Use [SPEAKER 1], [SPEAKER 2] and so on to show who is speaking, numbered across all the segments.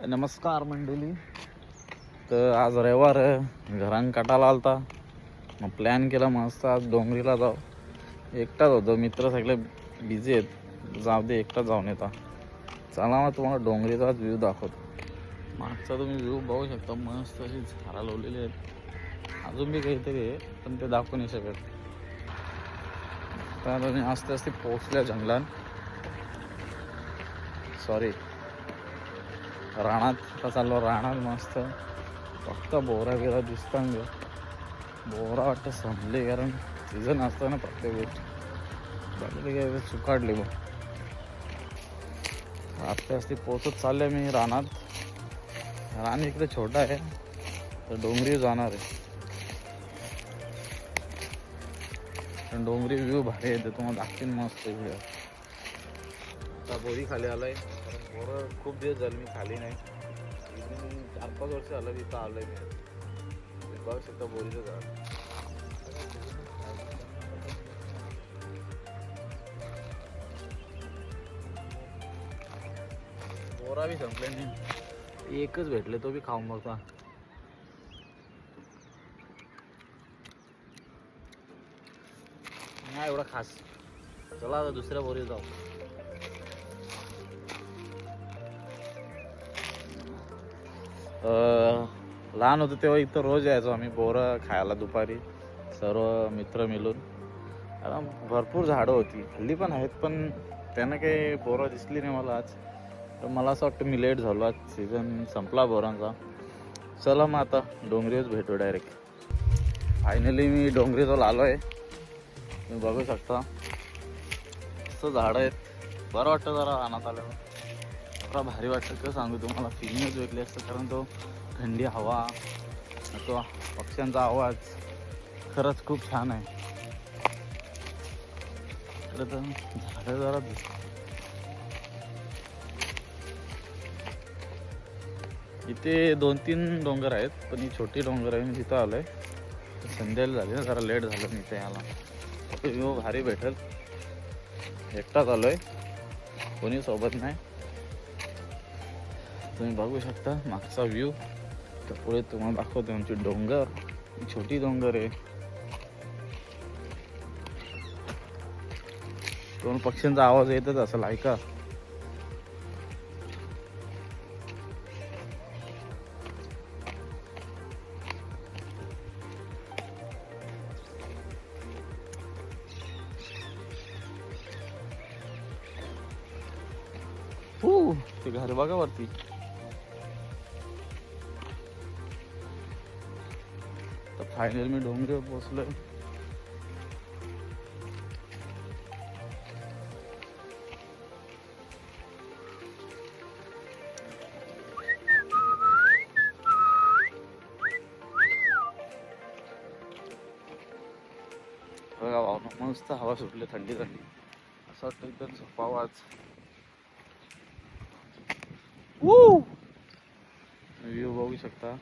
[SPEAKER 1] नमस्कार मंडळी. तर आज रविवार घरान काटाला आलता. मग प्लॅन केला मस्त आज डोंगरीला जाऊ. एकटाच होतो, मित्र सगळे बिझी आहेत. जाऊ दे, एकटाच जाऊन येता. चला मग तुम्हाला डोंगरीचा व्ह्यू दाखवतो. मागचा तुम्ही व्ह्यू बघू शकता. मस्त अशी झाडं लावलेली आहेत. अजून बी काहीतरी आहे पण ते दाखवू नाही शकत. तर मी आस्ते आस्ते पोहोचल्या जंगलात. सॉरी, रानात आता चाललो. रानात मस्त फक्त बोरा बिरा दिसता. बोरा वाटतं संपले, कारण सीझन असतं ना प्रत्येक गोष्ट. चालले काय सुकाडले. मग आस्ते आस्ते पोचत चालले मी रानात. रान इकडे छोटा आहे तर डोंगरी जाणार आहे. पण डोंगरी व्ह्यू भारी आहे, ते तुम्हाला दाखवीन मस्त इकडे. आता बोरी खाली आलाय. बोरं खूप दिवस झाले मी खाली नाही. 4-5 वर्ष झालं तिथं आलोय मी. बघू शकता बोरीचं झाड. बोरा बी संपले नाही, एकच भेटले तो बी खाऊन बघता. नाही एवढा खास. चला आता दुसऱ्या बोरी जाऊ. लहान होतो तेव्हा इथं रोज यायचो आम्ही बोरं खायला दुपारी, सर्व मित्र मिळून. कारण भरपूर झाडं होती. हल्ली पण आहेत पण त्यांना काही बोरं दिसली नाही मला आज. तर मला असं वाटतं मी लेट झालो. आज सीझन संपला बोरांचा. चला मग आता डोंगरीच भेटू डायरेक्ट. फायनली मी डोंगरीजवळ आलो आहे. तुम्ही बघू शकता असं झाडं आहेत. बरं वाटतं जरा रानात आल्यावर. जरा भारी वाटतं. कसं सांगू तुम्हाला, फिलिंगच वेगळी असतं. कारण तो थंडी हवा, तो पक्ष्यांचा आवाज खरंच खूप छान आहे. इकडे तर झाडं जरा इथे 2-3 डोंगर आहेत, पण ही छोटी डोंगर आहे. मी तिथं आलो आहे. संध्याला झाली ना, जरा लेट झालं मी इथे यायला. व्ह्यू भारी भेटेल. एकटाच आलो आहे, कोणी सोबत नाही. तुम्ही बघू शकता मागचा व्ह्यू. तर पुढे तुम्हाला दाखवतो आमची डोंगर. ही छोटी डोंगर आहे. दोन पक्ष्यांचा आवाज येतच असेल, ऐका. ते घर बघा वरती. तर फायनल मी डोंगरीवर पोहोचलोय. बघा भावना, मस्त हवा सुटली, थंडी थंडी. असं वाटतं एकदम झोपावं आज. व्ह्यू बघू शकता.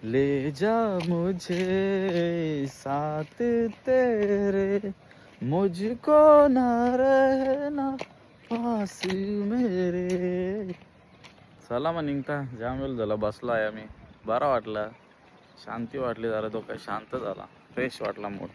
[SPEAKER 1] ले जा मुझे साथ तेरे, मुझको ना रहना पास मेरे. चला मग निघता. जाम वेळ झाला बसला आहे आम्ही. बरा वाटला, शांती वाटली. जरा तो काय शांत झाला, फ्रेश वाटला मूड.